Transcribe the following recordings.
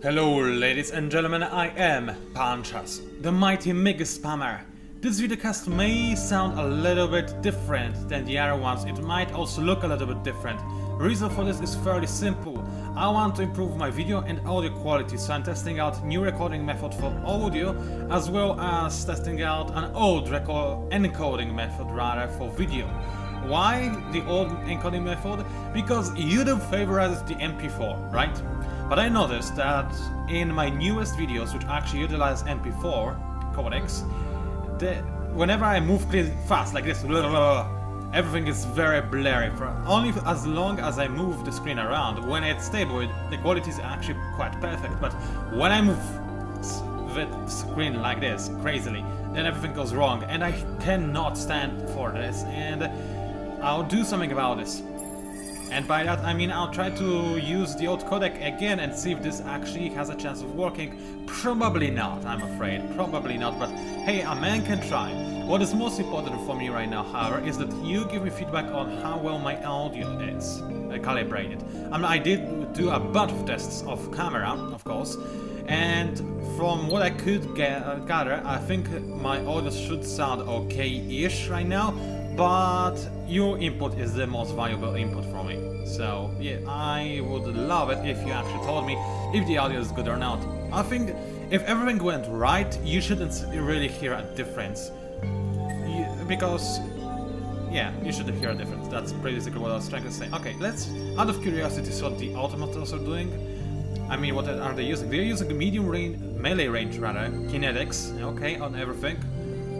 Hello ladies and gentlemen, I am PANCZASU, the mighty mega spammer. This videocast may sound a little bit different than the other ones, it might also look a little bit different. The reason for this is fairly simple. I want to improve my video and audio quality, so I'm testing out new recording method for audio, as well as testing out an old encoding method for video. Why the old encoding method? Because YouTube favorizes the MP4, right? But I noticed that in my newest videos, which actually utilize MP4 codecs, whenever I move fast like this, everything is very blurry for only as long as I move the screen around. When it's stable, the quality is actually quite perfect, but when I move the screen like this, crazily, then everything goes wrong, and I cannot stand for this, and I'll do something about this. And by that I mean I'll try to use the old codec again and see if this actually has a chance of working. Probably not, I'm afraid. Probably not, but hey, a man can try. What is most important for me right now, however, is that you give me feedback on how well my audio is calibrated. I did do a bunch of tests of camera, of course, and from what I could gather, I think my audio should sound okay-ish right now. But your input is the most valuable input for me. So yeah, I would love it if you actually told me if the audio is good or not. I think if everything went right, you shouldn't really hear a difference. Because yeah, you shouldn't hear a difference. That's basically what I was trying to say. Okay, let's, out of curiosity, see what the automatons are doing. I mean, what are they using? They're using medium range, melee range rather, kinetics, okay, on everything.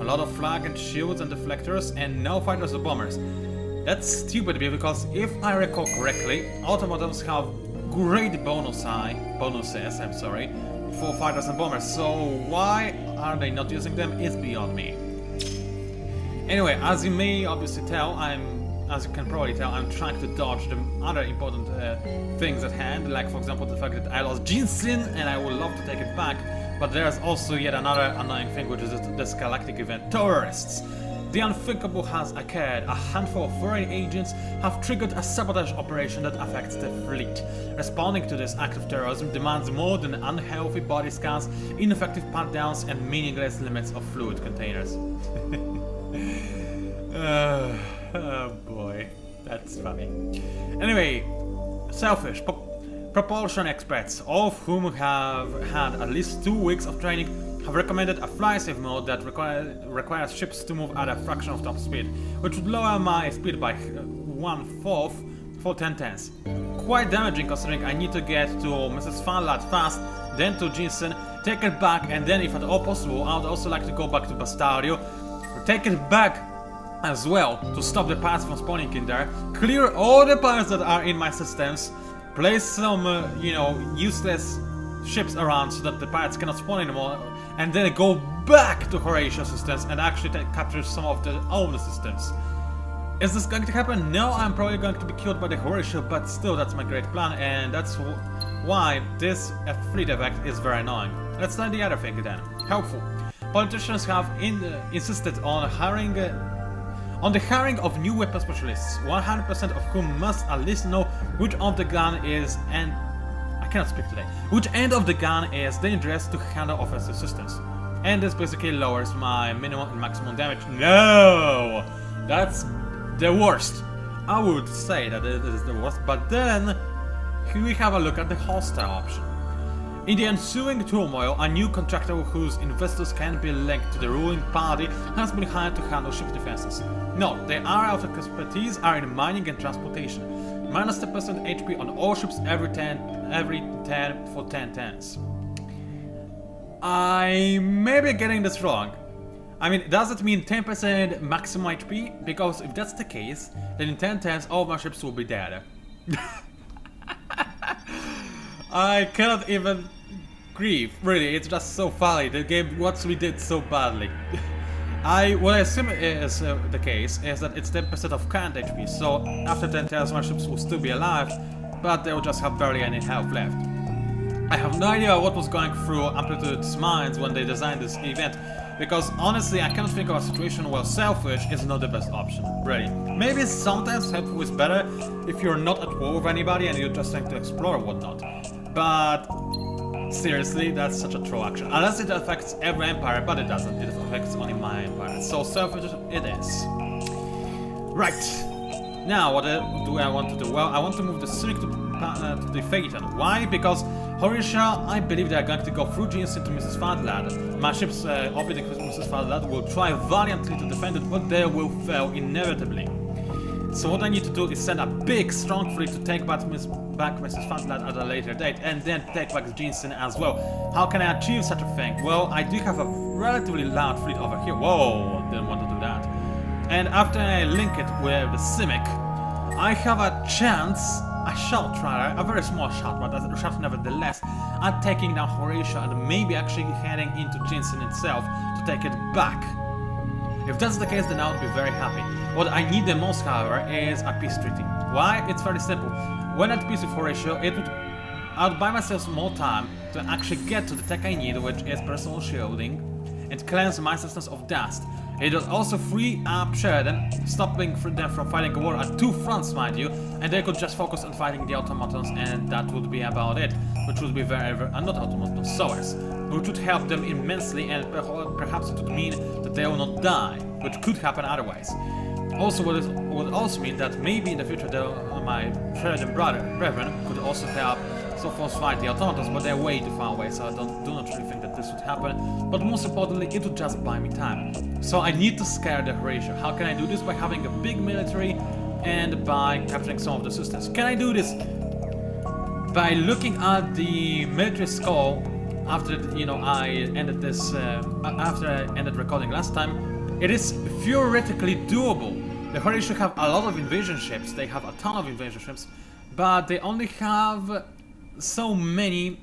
A lot of flag and shields and deflectors, and no fighters or bombers. That's stupid because if I recall correctly, automatons have great bonuses, I'm sorry, for fighters and bombers. So why are they not using them is beyond me. Anyway, as you may obviously tell, as you can probably tell, I'm trying to dodge the other important things at hand, like for example the fact that I lost Ginseng and I would love to take it back. But there's also yet another annoying thing, which is this galactic event, terrorists. The unthinkable has occurred. A handful of foreign agents have triggered a sabotage operation that affects the fleet. Responding to this act of terrorism demands more than unhealthy body scans, ineffective pat-downs, and meaningless limits of fluid containers. Oh boy, that's funny. Anyway, selfish. Propulsion experts, all of whom have had at least 2 weeks of training, have recommended a fly-safe mode that requires ships to move at a fraction of top speed, which would lower my speed by 1/4 for 10/10. Quite damaging considering I need to get to Mrs. Fanlad fast, then to Ginseng, take it back, and then if at all possible, I would also like to go back to Bastardio, take it back as well to stop the pirates from spawning in there, clear all the pirates that are in my systems, place some, useless ships around so that the pirates cannot spawn anymore, and then go back to Horatio's systems and actually capture some of the old systems. Is this going to happen? No, I'm probably going to be killed by the Horatio, but still, that's my great plan, and that's why this fleet effect is very annoying. Let's try the other thing then. Helpful. Politicians have insisted on the hiring of new weapon specialists, 100% of whom must at least know which of the gun is, and I cannot speak today, which end of the gun is dangerous to handle offensive systems. And this basically lowers my minimum and maximum damage. No! That's the worst. I would say that it is the worst, but then we have a look at the hostile option. In the ensuing turmoil, a new contractor whose investors can be linked to the ruling party has been hired to handle ship defenses. No, their area of expertise are in mining and transportation. Minus 10% HP on all ships every 10 for 10/10s. I may be getting this wrong. I mean, does it mean 10% maximum HP? Because if that's the case, then in 10/10s all my ships will be dead. I cannot even grieve, really, it's just so funny, the game what we did so badly. What I assume is the case is that it's 10% of current HP, so after 10 my ships will still be alive, but they will just have barely any health left. I have no idea what was going through Amplitude's minds when they designed this event, because honestly I cannot think of a situation where selfish is not the best option, really. Maybe sometimes helpful is better if you're not at war with anybody and you're just trying to explore or whatnot. But Seriously, that's such a troll action. Unless it affects every empire, but it doesn't. It affects only my empire. So selfish it is. Right. Now, what do I want to do? Well, I want to move the Cynic to the Phaeton. Why? Because Horatio, I believe they are going to go through Ginseng to Mrs. Fatherland. My ships operating with Mrs. Fatherland will try valiantly to defend it, but they will fail inevitably. So what I need to do is send a big, strong fleet to take back Mrs. Fatherland at a later date, and then take back Ginseng as well. How can I achieve such a thing? Well, I do have a relatively large fleet over here. Whoa, didn't want to do that. And after I link it with the Simic, I have a chance, a shot rather, a very small shot, but a shot nevertheless, at taking down Horatio and maybe actually heading into Ginseng itself to take it back. If that's the case, then I would be very happy. What I need the most, however, is a peace treaty. Why? It's very simple. When at peace with Horatio, I would buy myself more time to actually get to the tech I need, which is personal shielding, and cleanse my systems of dust. It will also free up Sheridan, stopping them from fighting a war at two fronts, mind you, and they could just focus on fighting the automatons, and that would be about it. Which would be very, not automatons, sowers, which would help them immensely, and perhaps it would mean that they will not die, which could happen otherwise. Also, would also mean that maybe in the future my Sheridan brethren could also help force fight the automatons, but they're way too far away, so I do not really think that this would happen. But most importantly, it would just buy me time. So I need to scare the Horatio. How can I do this? By having a big military and by capturing some of the systems. Can I do this by looking at the military skull after I ended this after I ended recording last time? It is theoretically doable. The Horatio have a lot of invasion ships. They have a ton of invasion ships, but they only have so many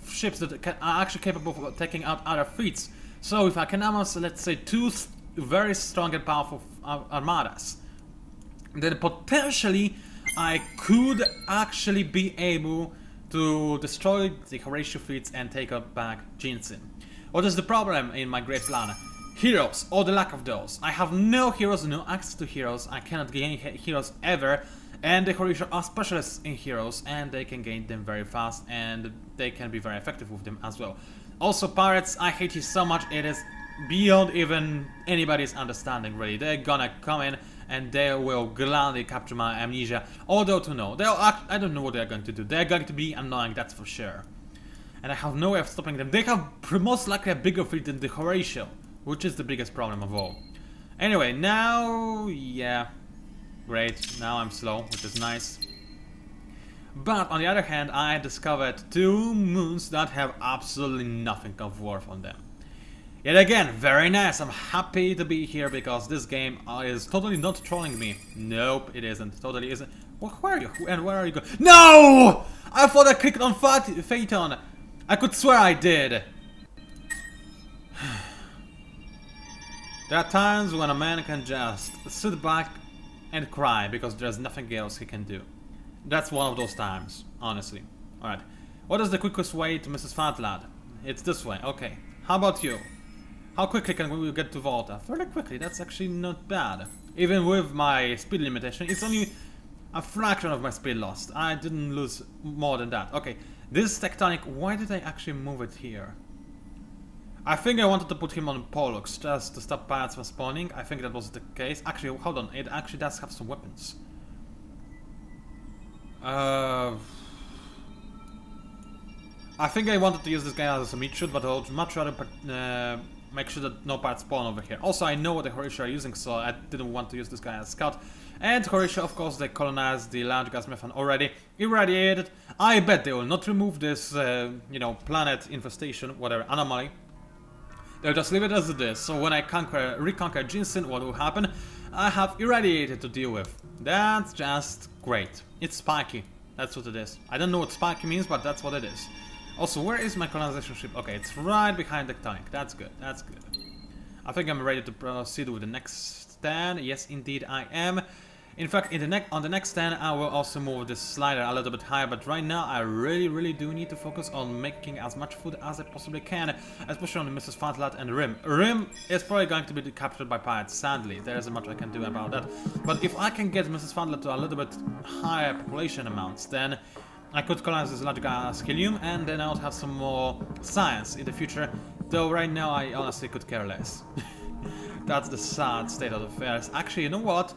ships that are actually capable of taking out other fleets. So if I can amass, let's say, two very strong and powerful armadas, then potentially I could actually be able to destroy the Horatio fleets and take back Ginseng. What is the problem in my great plan? Heroes, or the lack of those. I have no heroes, no access to heroes. I cannot gain heroes ever. And the Horatio are specialists in heroes, and they can gain them very fast, and they can be very effective with them as well. Also, pirates, I hate you so much, it is beyond even anybody's understanding, really. They're gonna come in, and they will gladly capture my amnesia. Although to know, I don't know what they're going to do. They're going to be annoying, that's for sure. And I have no way of stopping them. They have most likely a bigger fleet than the Horatio, which is the biggest problem of all. Anyway, now, yeah. Great, now I'm slow, which is nice. But on the other hand, I discovered two moons that have absolutely nothing of worth on them. Yet again, very nice. I'm happy to be here because this game is totally not trolling me. Nope, it isn't. Totally isn't. Well, where are you? And where are you going? No! I thought I clicked on Phaeton. I could swear I did. There are times when a man can just sit back and cry because there's nothing else he can do. That's one of those times, honestly. Alright. What is the quickest way to Mrs. Fatherland? It's this way, okay. How about you? How quickly can we get to Volta? Fairly quickly, that's actually not bad. Even with my speed limitation, it's only a fraction of my speed lost. I didn't lose more than that. Okay, this tectonic, why did I actually move it here? I think I wanted to put him on Pollux just to stop pirates from spawning. I think that was the case. Actually, hold on, it actually does have some weapons. I think I wanted to use this guy as a meat shoot, but I would much rather make sure that no pirates spawn over here. Also, I know what the Horatio are using, so I didn't want to use this guy as scout. And Horatio, of course, they colonized the large gas methane already, irradiated. I bet they will not remove this, planet infestation, whatever, anomaly. They'll just leave it as it is, so when I reconquer Ginseng, what will happen? I have irradiated to deal with. That's just great. It's spiky. That's what it is. I don't know what spiky means, but that's what it is. Also, where is my colonization ship? Okay, it's right behind the tank. That's good. That's good. I think I'm ready to proceed with the next stand. Yes, indeed, I am. In fact, on the next stand, I will also move this slider a little bit higher, but right now I really do need to focus on making as much food as I possibly can, especially on the Mrs. Fatherland and Rim. Rim is probably going to be captured by pirates, sadly. There isn't much I can do about that. But if I can get Mrs. Fatherland to a little bit higher population amounts, then I could colonize this large gas helium, and then I would have some more science in the future, though right now I honestly could care less. That's the sad state of affairs. Actually, you know what?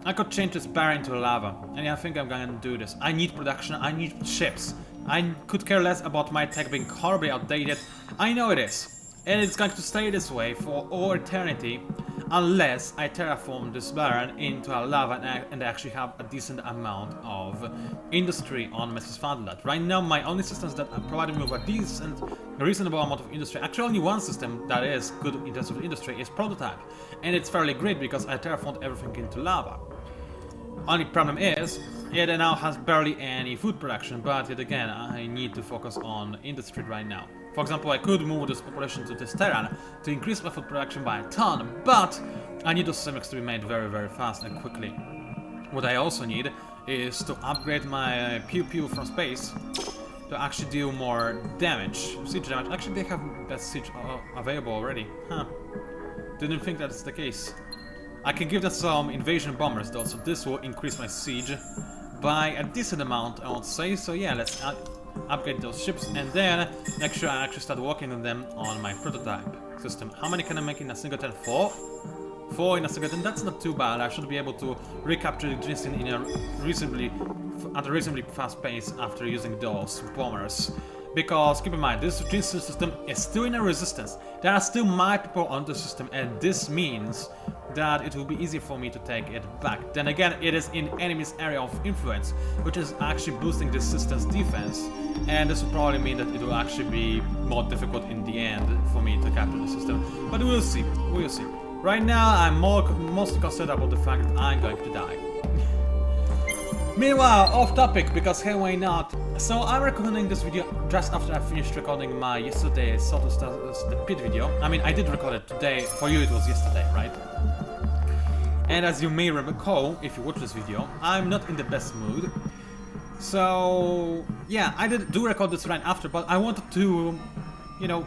I could change this barrier into lava, and I think I'm gonna do this. I need production, I need ships. I could care less about my tech being horribly outdated. I know it is, and it's going to stay this way for all eternity, unless I terraform this barren into a lava and I actually have a decent amount of industry on Mrs. Fadlat. Right now, my only systems that are providing me with a decent, reasonable amount of industry, actually only one system that is good in terms of industry is Prototype, and it's fairly great because I terraformed everything into lava. Only problem is, it now has barely any food production, but yet again, I need to focus on industry right now. For example, I could move this population to this terrain to increase my food production by a ton, but I need those ceramics to be made very, very fast and quickly. What I also need is to upgrade my pew pew from space to actually deal more damage, siege damage. Actually, they have best siege available already. Huh. Didn't think that's the case. I can give them some invasion bombers though, so this will increase my siege by a decent amount, I would say. So yeah, let's upgrade those ships, and then make sure I actually start working on them on my prototype system. How many can I make in a single turn? 4? 4 in a single turn, that's not too bad. I should be able to recapture Ginseng in a at a reasonably fast pace after using those bombers. Because keep in mind, this Ginseng system is still in a resistance. There are still multiple on the system, and this means that it will be easy for me to take it back. Then again, it is in enemy's area of influence, which is actually boosting this system's defense, and this will probably mean that it will actually be more difficult in the end for me to capture the system. But we'll see, we'll see. Right now, I'm mostly concerned about the fact that I'm going to die. Meanwhile, off topic, because hey, why not? So I'm recording this video just after I finished recording my yesterday sort of the pit video. I mean, I did record it today. For you, it was yesterday, right? And as you may recall, if you watch this video, I'm not in the best mood. So yeah, I do record this right after, but I wanted to, you know,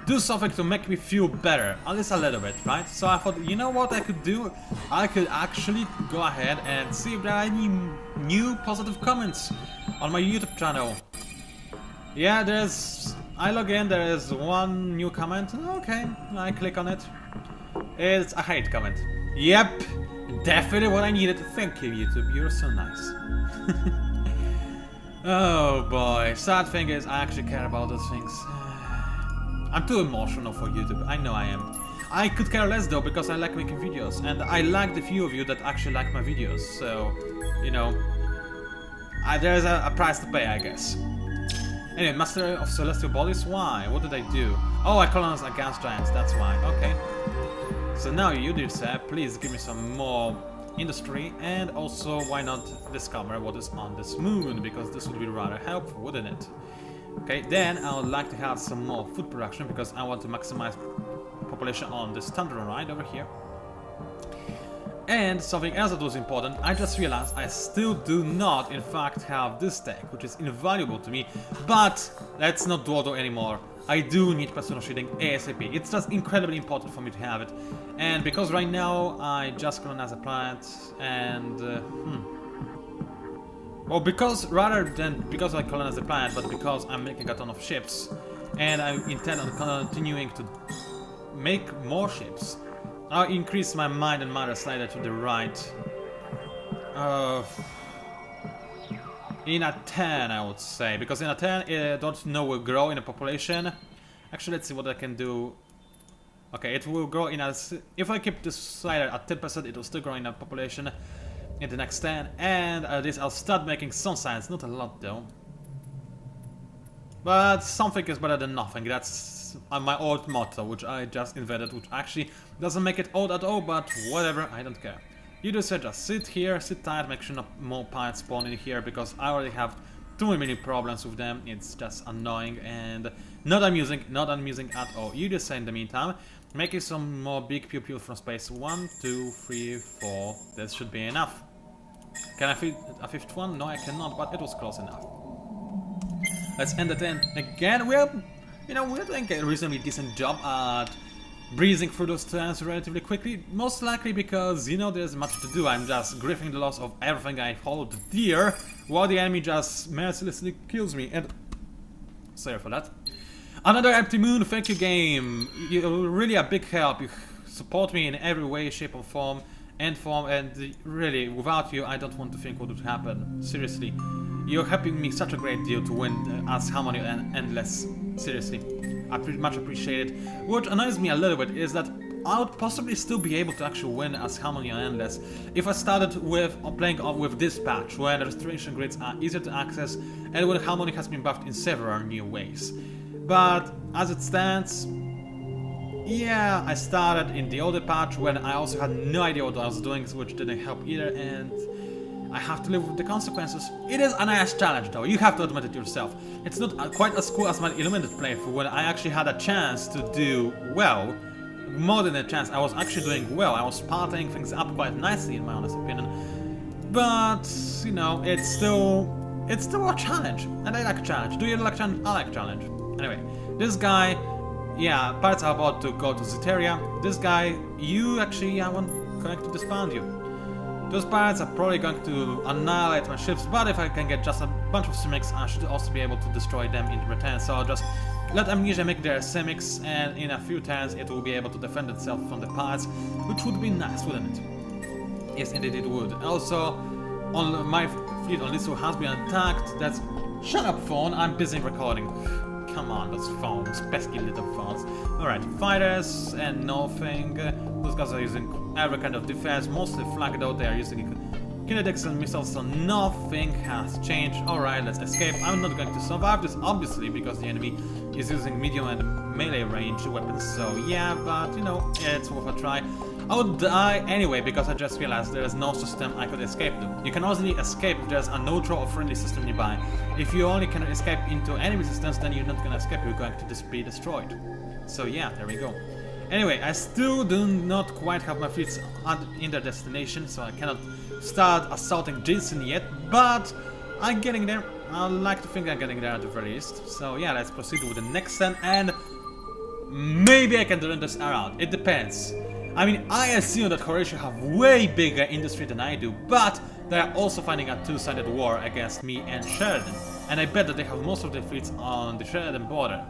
do something to make me feel better, at least a little bit, right? So I thought, you know what I could do? I could actually go ahead and see if there are any new positive comments on my YouTube channel. Yeah, I log in, there is one new comment. Okay, I click on it. It's a hate comment. Yep, definitely what I needed. Thank you, YouTube, you're so nice. Oh boy, sad thing is I actually care about those things. I'm too emotional for YouTube, I know I am. I could care less though, because I like making videos, and I like the few of you that actually like my videos, so, you know, there's a price to pay, I guess. Anyway, Master of Celestial Bodies, why? What did I do? Oh, I colonized a gas giant, that's why, okay. So now you, dear sir, please give me some more industry, and also, why not discover what is on this moon, because this would be rather helpful, wouldn't it? Okay, then I would like to have some more food production because I want to maximize population on this tundra right over here. And something else that was important, I just realized I still do not in fact have this tech, which is invaluable to me, but let's not dawdle anymore. I do need personal shielding ASAP. It's just incredibly important for me to have it. And because right now I just colonize a planet and well, because I colonize the planet, but because I'm making a ton of ships, and I intend on continuing to make more ships, I'll increase my mind and matter slider to the right. In a 10, I would say, because in a 10, don't know will grow in a population. Actually, let's see what I can do. Okay, it will grow in a. If I keep this slider at 10%, it will still grow in a population in the next 10, and this I'll start making some science, not a lot though. But something is better than nothing, that's my old motto, which I just invented, which actually doesn't make it old at all, but whatever, I don't care. You just sit here, sit tight, make sure not more pirates spawn in here, because I already have too many problems with them, it's just annoying and not amusing at all. You just say in the meantime, making some more big pew-pew from space. 1, 2, 3, 4, that should be enough. Can I fit a fifth one? No, I cannot, but it was close enough. Let's end it in. Again, we're doing a reasonably decent job at breezing through those turns relatively quickly, most likely because, you know, there's much to do. I'm just grieving the loss of everything I hold dear, while the enemy just mercilessly kills me, and... sorry for that. Another empty moon, thank you game. You're really a big help. You support me in every way, shape or form, and really, without you, I don't want to think what would happen. Seriously. You're helping me such a great deal to win as Harmony and Endless. Seriously. I pretty much appreciate it. What annoys me a little bit is that I would possibly still be able to actually win as Harmony and Endless if I started with playing with Dispatch, where the restoration grids are easier to access and when Harmony has been buffed in several new ways. But as it stands, yeah, I started in the older patch when I also had no idea what I was doing, which didn't help either, and I have to live with the consequences. It is a nice challenge though, you have to admit it yourself. It's not quite as cool as my Illuminated playthrough when I actually had a chance to do well. More than a chance, I was actually doing well. I was partying things up quite nicely in my honest opinion. But, you know, it's still a challenge. And I like a challenge. Do you like a challenge? I like a challenge. Anyway, this guy, yeah, pirates are about to go to Zeteria. This guy, you actually, I want going to disband you. Those pirates are probably going to annihilate my ships, but if I can get just a bunch of Simics, I should also be able to destroy them in return. So I'll just let Amnesia make their Simics, and in a few turns it will be able to defend itself from the pirates, which would be nice, wouldn't it? Yes, indeed it would. Also, on my fleet on Lisu has been attacked. That's... shut up, phone, I'm busy recording. Come on, those phones, pesky little phones. Alright, fighters and nothing. Those guys are using every kind of defense, mostly flag though. They are using kinetics and missiles, so nothing has changed. Alright, let's escape. I'm not going to survive this, obviously, because the enemy is using medium and melee range weapons, so yeah, but you know, it's worth a try. I would die anyway, because I just realized there is no system I could escape them. You can only escape if there's a neutral or friendly system nearby. If you only can escape into enemy systems, then you're not gonna escape, you're going to be destroyed. So yeah, there we go. Anyway, I still do not quite have my fleets in their destination, so I cannot start assaulting Ginseng yet, but I'm getting there. I like to think I'm getting there at the very least. So yeah, let's proceed with the next turn, and maybe I can turn this around. It depends. I mean, I assume that Horatio have way bigger industry than I do, but they are also fighting a two-sided war against me and Sheridan, and I bet that they have most of their fleets on the Sheridan border.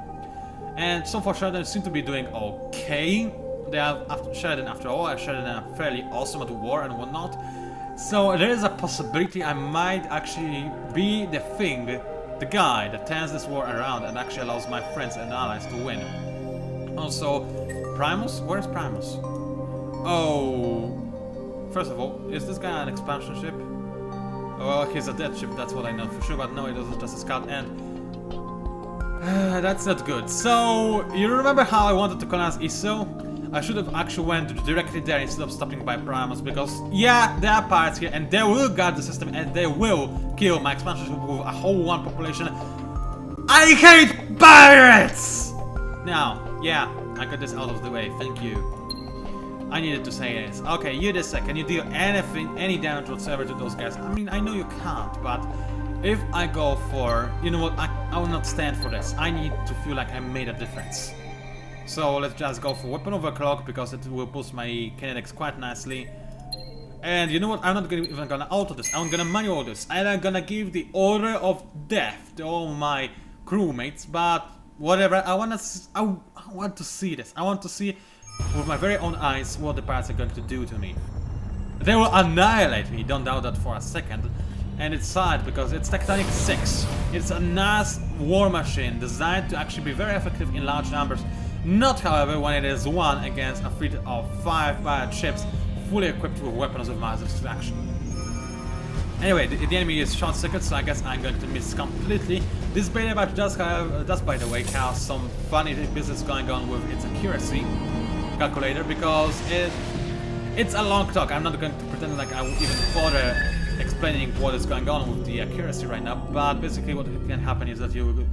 And so far Sheridan seem to be doing okay. They are after Sheridan after all, Sheridan are fairly awesome at war and whatnot. So there is a possibility I might actually be the thing, the guy that turns this war around and actually allows my friends and allies to win. Also, Primus? Where's Primus? Oh, first of all, is this guy an expansion ship? Well, he's a dead ship, that's what I know for sure, but no, it was just a scout, and that's not good. So, you remember how I wanted to colonize Iso? I should have actually went directly there instead of stopping by Primus, because yeah, there are pirates here, and they will guard the system, and they will kill my expansion ship with a whole one population. I hate pirates! Now, yeah, I got this out of the way, thank you. I needed to say this. Okay, you this sec, can you do anything, any damage whatsoever to those guys? I mean, I know you can't, but if I go for, you know what, I will not stand for this. I need to feel like I made a difference. So let's just go for Weapon Overclock, because it will boost my kinetics quite nicely. And you know what, I'm not even gonna auto this, I'm gonna manual this, and I'm gonna give the order of death to all my crewmates, but whatever, I want to see this. I want to see with my very own eyes what the pirates are going to do to me. They will annihilate me, don't doubt that for a second. And it's sad because it's Tectonic 6. It's a nice war machine designed to actually be very effective in large numbers. Not, however, when it is one against a fleet of 5 pirate ships fully equipped with weapons of mass destruction. Anyway, the enemy is short circuit, so I guess I'm going to miss completely. This beta batch does, by the way, have some funny business going on with its accuracy calculator, because it's a long talk. I'm not going to pretend like I would even bother explaining what is going on with the accuracy right now, but basically what can happen is that you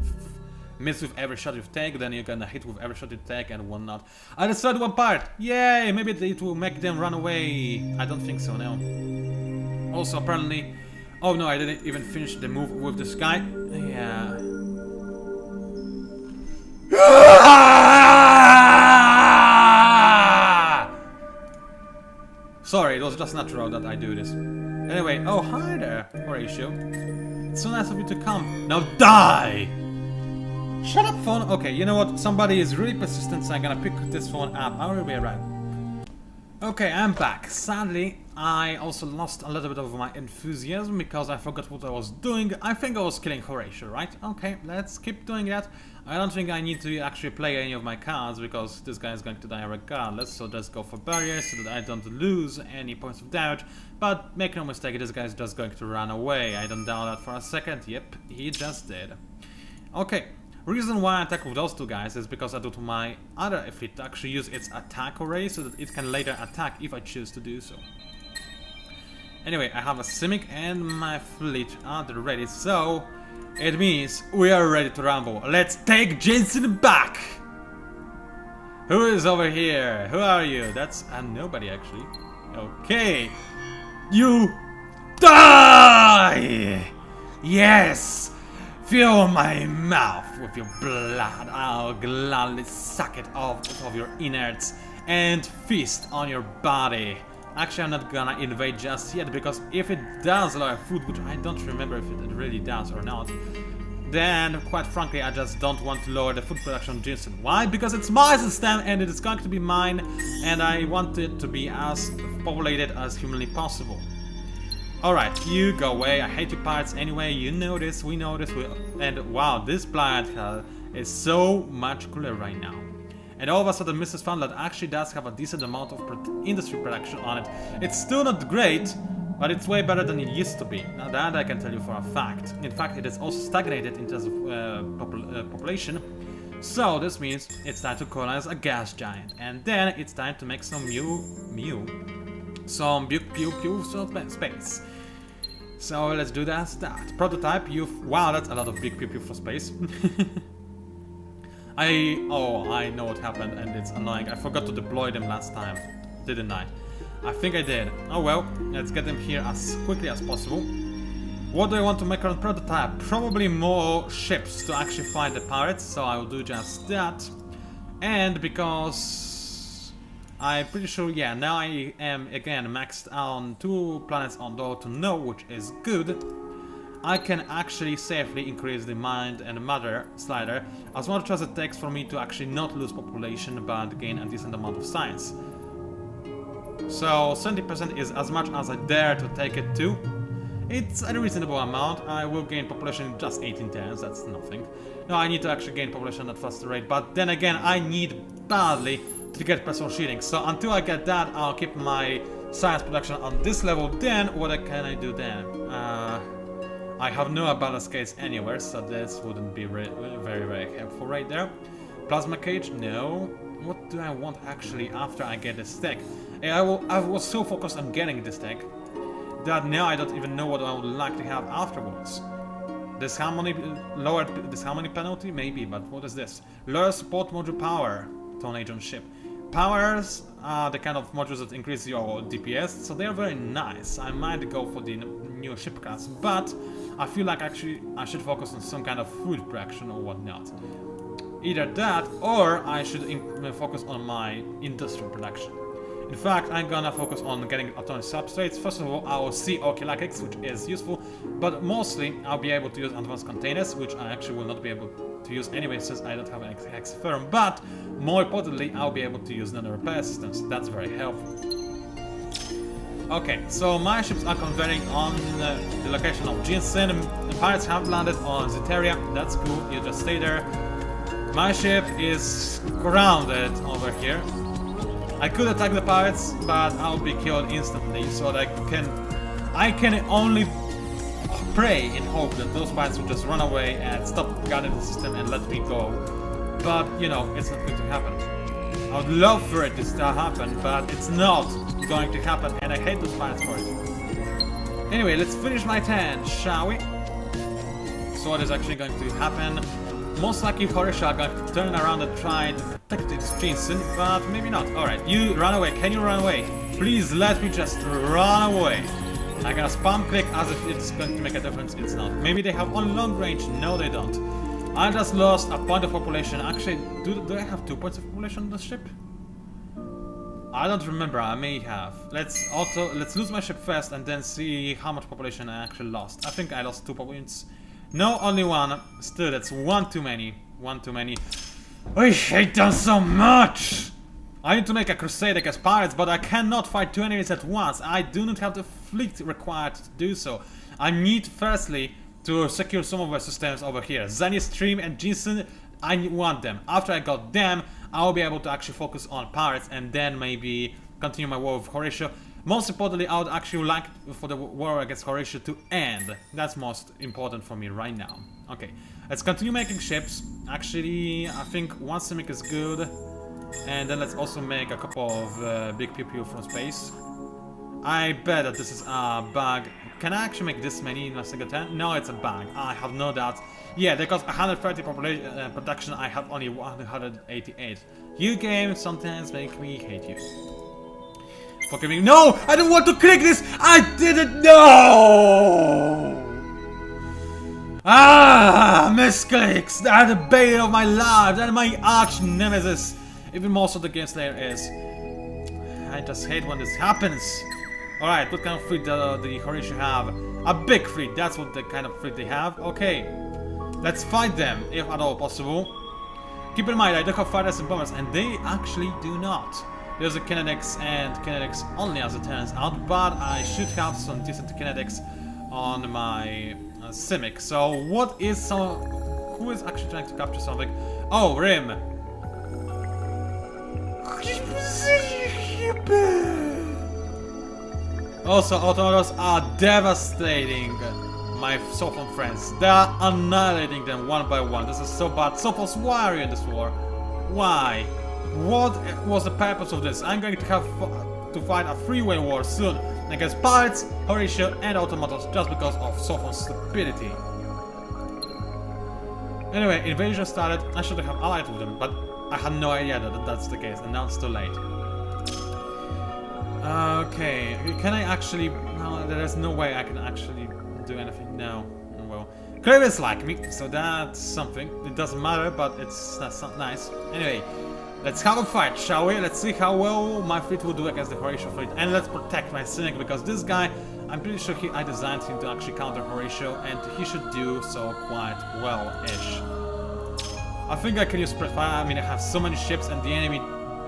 miss with every shot you take, then you're gonna hit with every shot you take and whatnot. I destroyed one part! Yay! Maybe it will make them run away. I don't think so, no. Also, apparently... oh no, I didn't even finish the move with this guy. Yeah. worry, it was just natural that I do this. Anyway, oh hi there, Horatio. It's so nice of you to come. Now die! Shut up, phone! Okay, you know what? Somebody is really persistent, so I'm gonna pick this phone up. I will be right. Okay, I'm back. Sadly, I also lost a little bit of my enthusiasm because I forgot what I was doing. I think I was killing Horatio, right? Okay, let's keep doing that. I don't think I need to actually play any of my cards because this guy is going to die regardless. So let's go for barriers so that I don't lose any points of damage. But make no mistake, this guy is just going to run away. I don't doubt that for a second. Yep, he just did. Okay. Reason why I attack with those two guys is because I do to my other fleet to actually use its attack array so that it can later attack if I choose to do so. Anyway, I have a Simic and my fleet are ready, so it means we are ready to rumble. Let's take Ginseng back! Who is over here? Who are you? That's nobody actually. Okay. You die! Yes! Fill my mouth with your blood. I'll gladly suck it off of your innards and feast on your body. Actually, I'm not gonna invade just yet because if it does lower food, which I don't remember if it really does or not, then quite frankly, I just don't want to lower the food production of Ginseng. Why? Because it's my system and it is going to be mine, and I want it to be as populated as humanly possible. Alright, you go away, I hate you pirates anyway, you know this, we know this, and wow, this planet is so much cooler right now. And all of a sudden Mrs. Funland actually does have a decent amount of industry production on it. It's still not great, but it's way better than it used to be. Now that I can tell you for a fact. In fact, it is also stagnated in terms of population. So this means it's time to colonize a gas giant, and then it's time to make some space. So let's do that. Prototype, wow, that's a lot of big pew pew for space. I know what happened and it's annoying. I forgot to deploy them last time, didn't I? I think I did. Oh well, let's get them here as quickly as possible. What do I want to make on prototype? Probably more ships to actually fight the pirates, so I will do just that. And because I'm pretty sure, yeah, now I am again maxed on 2 planets on door to know, which is good. I can actually safely increase the mind and matter slider as much as it takes for me to actually not lose population but gain a decent amount of science. So 70% is as much as I dare to take it to. It's a reasonable amount. I will gain population in just 18 turns, that's nothing. No, I need to actually gain population at faster rate, but then again I need badly to get personal shielding. So until I get that, I'll keep my science production on this level. Then what can I do then? I have no balance case anywhere, so this wouldn't be very helpful right there. Plasma cage? No. What do I want actually after I get this tech? I was so focused on getting this tech that now I don't even know what I would like to have afterwards. Disharmony, lower disharmony penalty? Maybe, but what is this? Lower support module power. Tonnage on ship. Powers are the kind of modules that increase your DPS, so they are very nice. I might go for the new ship class, but I feel like actually I should focus on some kind of food production or whatnot. Either that, or I should focus on my industrial production. In fact, I'm gonna focus on getting autonomous substrates. First of all, I will see Okilakix, which is useful, but mostly I'll be able to use advanced containers, which I actually will not be able to use anyway since I don't have an Hex firm, but more importantly, I'll be able to use nano-repair systems. That's very helpful. Okay, so my ships are converting on the location of Ginseng. The pirates have landed on Zeteria. That's cool, you just stay there. My ship is grounded over here. I could attack the pirates, but I'll be killed instantly, so that I can only pray and hope that those pirates will just run away and stop guarding the system and let me go. But, you know, it's not going to happen. I would love for it to happen, but it's not going to happen, and I hate those pirates for it. Anyway, let's finish my turn, shall we? So what is actually going to happen? Most likely Horatio are going to turn around and try to protect its Ginseng, but maybe not. Alright, you run away. Can you run away? Please let me just run away. I'm gonna spam click as if it's going to make a difference. It's not. Maybe they have on long range. No, they don't. I just lost a point of population. Actually, do I have 2 points of population on the ship? I don't remember, I may have. Let's lose my ship first and then see how much population I actually lost. I think I lost 2 points. No, only 1. Still, that's 1 too many. 1 too many. I hate them so much! I need to make a crusade against pirates, but I cannot fight 2 enemies at once. I do not have the fleet required to do so. I need, firstly, to secure some of my systems over here. Zenith, Stream, and Ginseng, I want them. After I got them, I'll be able to actually focus on pirates and then maybe continue my war with Horatio. Most importantly, I would actually like for the war against Horatio to end. That's most important for me right now. Okay, let's continue making ships. Actually, I think 1 Simic is good. And then let's also make a couple of big pew from space. I bet that this is a bug. Can I actually make this many in a single turn? No, it's a bug. I have no doubt. Yeah, they got 130 population production. I have only 188. You game sometimes make me hate you. Fucking me. No! I don't want to click this! I didn't know! Ah! Misclicks! They are the bane of my life! That my arch nemesis! Even more so the game slayer is. I just hate when this happens. Alright, what kind of fleet does the Horatio have? A big fleet, that's what the kind of fleet they have. Okay. Let's fight them, if at all possible. Keep in mind, I do have fighters and bombers, and they actually do not. There's a kinetics and kinetics only as it turns out, but I should have some decent kinetics on my Simic. So what is some... Who is actually trying to capture something? Oh, Rim! Also, automatos are devastating my Sophon friends. They are annihilating them one by one. This is so bad. Sophos, why are you in this war? Why? What was the purpose of this? I'm going to have to fight a 3-way war soon against pirates, Horatio, and automatos just because of Sophon's stupidity. Anyway, invasion started. I should have allied with them, but I had no idea that that's the case, and now it's too late. Okay, can I actually... No, there is no way I can actually do anything now. Well, Cravens like me, so that's something. It doesn't matter, but that's not nice. Anyway, let's have a fight, shall we? Let's see how well my fleet will do against the Horatio fleet. And let's protect my Cynic, because this guy, I'm pretty sure I designed him to actually counter Horatio, and he should do so quite well-ish. I think I can use spread fire. I mean, I have so many ships and the enemy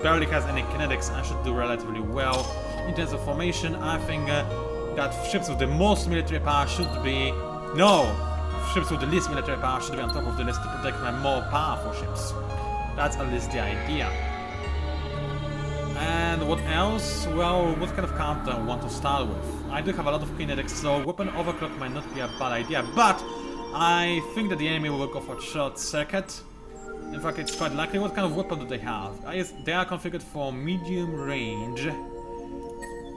barely has any kinetics. I should do relatively well. In terms of formation, I think that ships with the most military power should be... No! Ships with the least military power should be on top of the list to protect my more powerful ships. That's at least the idea. And what else? Well, what kind of counter I want to start with? I do have a lot of kinetics, so weapon overclock might not be a bad idea, but I think that the enemy will go for short circuit. In fact, it's quite likely. What kind of weapon do they have? They are configured for medium range.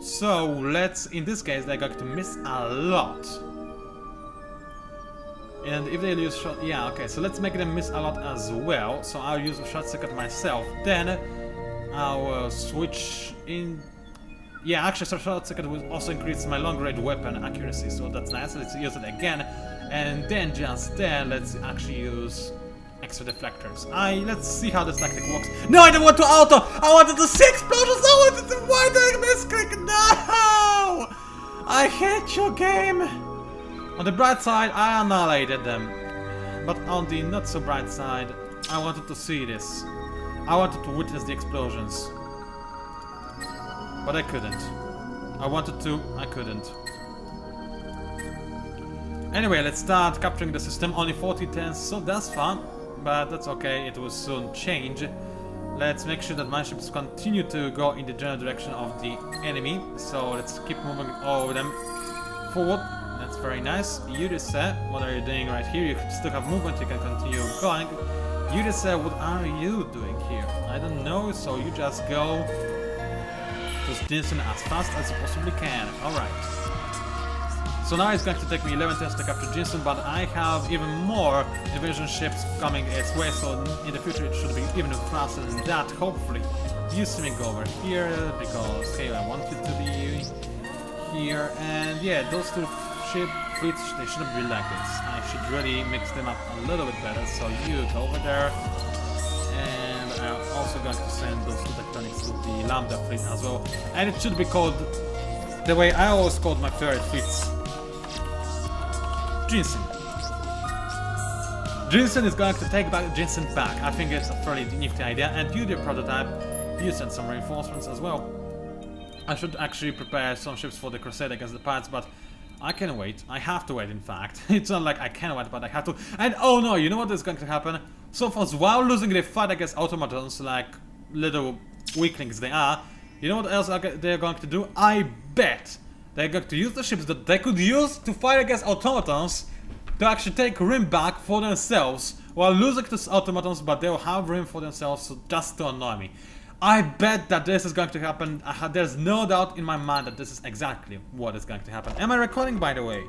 So, let's... In this case, they're going to miss a lot. And if they use short... Yeah, okay, so let's make them miss a lot as well. So I'll use a short circuit myself. Then, I'll switch in... Yeah, actually, short circuit will also increase my long-range weapon accuracy. So that's nice. Let's use it again. And then, just then, let's actually use... extra deflectors. Let's see how this tactic works. No, I don't want to auto! I wanted to see explosions! I wanted to... Why did I misclick? No! I hate your game! On the bright side, I annihilated them. But on the not so bright side, I wanted to see this. I wanted to witness the explosions. But I couldn't. I wanted to, I couldn't. Anyway, let's start capturing the system. Only 40 turns, so that's fun. But that's okay, it will soon change. Let's make sure that my ships continue to go in the general direction of the enemy. So let's keep moving all of them forward. That's very nice. Yudisa, what are you doing right here? You still have movement, you can continue going. Yudisa, what are you doing here? I don't know, so you just go to Ginseng as fast as you possibly can. Alright. So now it's going to take me 11 turns to capture Ginseng, but I have even more invasion ships coming its way, so in the future it should be even faster than that, hopefully. You see me go over here, because, hey, I want you to be here, and yeah, those two fleets, they shouldn't be like this. I should really mix them up a little bit better, so you go over there, and I'm also going to send those two tectonics to the Lambda fleet as well. And it should be called the way I always called my favorite fleets. Ginseng. Ginseng is going to take back Ginseng back. I think it's a fairly nifty idea. And you, the prototype, you send some reinforcements as well. I should actually prepare some ships for the crusade against the pirates, but I can wait. I have to wait, in fact. It's not like I can wait, but I have to. And oh no, you know what is going to happen? So far, while losing the fight against automatons, like little weaklings they are, you know what else they're going to do? I bet they're going to use the ships that they could use to fight against automatons to actually take Rim back for themselves while losing to automatons, but they'll have Rim for themselves just to annoy me. I bet that this is going to happen. There's no doubt in my mind that this is exactly what is going to happen. Am I recording, by the way?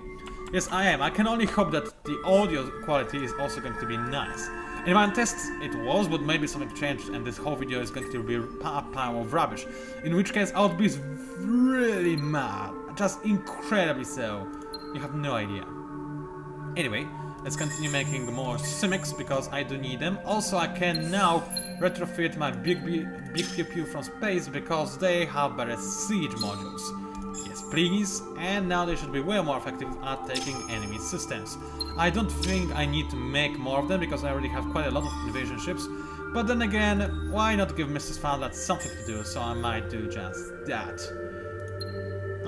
Yes, I am. I can only hope that the audio quality is also going to be nice. In my tests it was, but maybe something changed and this whole video is going to be a pile of rubbish. In which case I would be really mad. Just incredibly so. You have no idea. Anyway, let's continue making more Simics because I do need them. Also, I can now retrofit my big pew pew from space because they have better siege modules. Yes, please. And now they should be way more effective at taking enemy systems. I don't think I need to make more of them because I already have quite a lot of invasion ships. But then again, why not give Mrs. Foundland something to do? So I might do just that.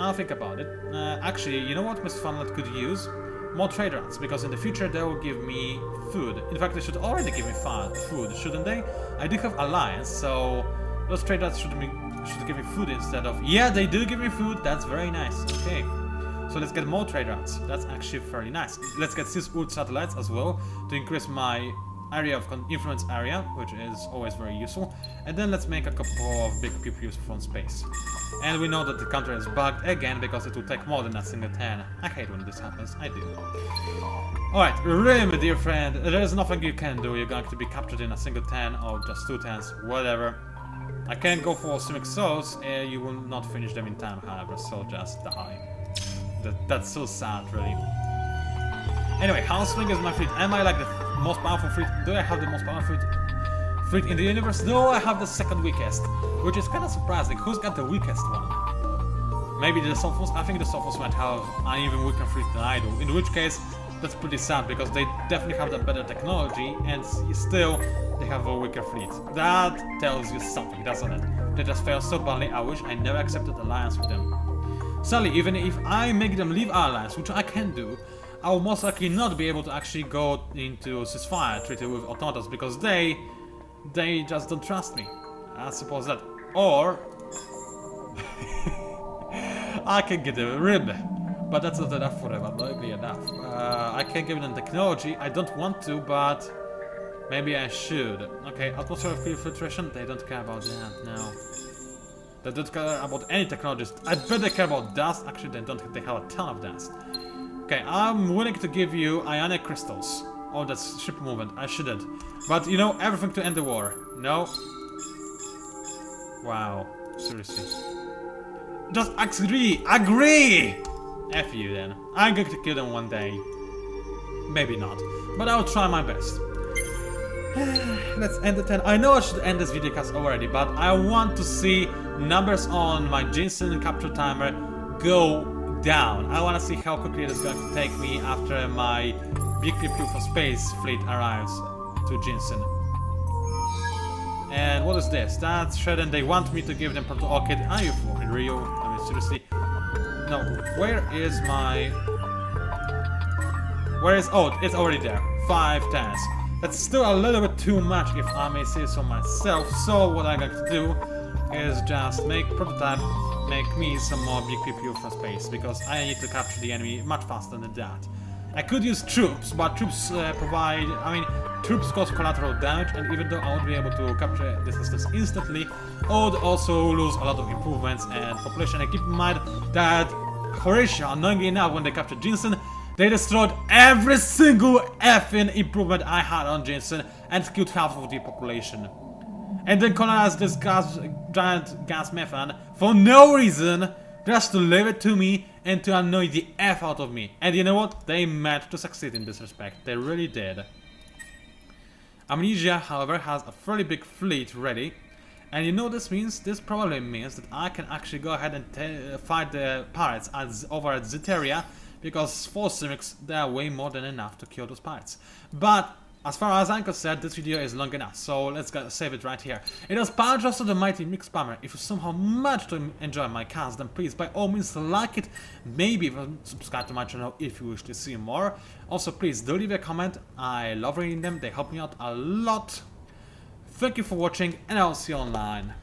I'll think about it. Actually, you know what Mrs. Foundland could use? More trade routes, because in the future they will give me food. In fact, they should already give me food, shouldn't they? I do have alliance, so those trade routes should give me food instead of... Yeah, they do give me food. That's very nice. Okay, so let's get more trade routes. That's actually very nice. Let's get 6 Urt satellites as well to increase my area of influence area, which is always very useful. And then let's make a couple of big PPUs from space. And we know that the counter is bugged again because it will take more than a single turn. I hate when this happens, I do. Alright, Rim, dear friend, there is nothing you can do. You're going to be captured in a single turn or just 2 turns, whatever. I can't go for Simic Souls, you will not finish them in time, however, so just die. That's so sad, really. Anyway, how swing is my fleet? Am I like the most powerful fleet? Do I have the most powerful fleet in the universe? No, I have the second weakest, which is kind of surprising. Who's got the weakest one? Maybe the Sophos? I think the Sophos might have an even weaker fleet than I do. In which case, that's pretty sad because they definitely have the better technology and still they have a weaker fleet. That tells you something, doesn't it? They just fail so badly. I wish I never accepted alliance with them. Sadly, even if I make them leave our alliance, which I can do, I will most likely not be able to actually go into ceasefire treaty with automatons because they just don't trust me. I suppose that. Or I can get a rib, but that's not enough for them. That might be enough. I can give them technology. I don't want to, but maybe I should. Okay, atmospheric filtration. They don't care about that. No, they don't care about any technologies. I bet they care about dust. Actually, they don't. They have a ton of dust. Okay, I'm willing to give you ionic crystals. Oh, that's ship movement. I shouldn't. But, you know, everything to end the war. No? Wow. Seriously. Just agree! Agree! F you then. I'm going to kill them one day. Maybe not. But I'll try my best. Let's end the 10. I know I should end this video cast already, but I want to see numbers on my Ginseng capture timer go down. I want to see how quickly it is going to take me after my big pew for space fleet arrives to Ginseng. And what is this? That's Shredden. They want me to give them Proto Orchid. Are you for real? I mean, seriously. No, where is my... Where is... Oh, it's already there. 5 turns. That's still a little bit too much if I may say so myself. So what I'm going to do is just make prototype, make me some more big PPU from space, because I need to capture the enemy much faster than that. I could use troops, but troops troops cause collateral damage, and even though I would be able to capture the systems instantly, I would also lose a lot of improvements and population. And keep in mind that Horatio, annoyingly enough, when they captured Ginseng, they destroyed every single effing improvement I had on Ginseng and killed half of the population. And then colonized this giant gas methane for no reason, just to leave it to me and to annoy the F out of me. And you know what? They managed to succeed in this respect. They really did. Amnesia, however, has a fairly big fleet ready. And you know this means? This probably means that I can actually go ahead and fight the pirates over at Zeteria, because 4 Simics, they are way more than enough to kill those pirates. But as far as I'm concerned, this video is long enough, so let's save it right here. It was PANCZASU, the mighty mix spammer. If you somehow managed to enjoy my cast, then please by all means like it, maybe even subscribe to my channel if you wish to see more. Also please do leave a comment, I love reading them, they help me out a lot. Thank you for watching, and I'll see you online.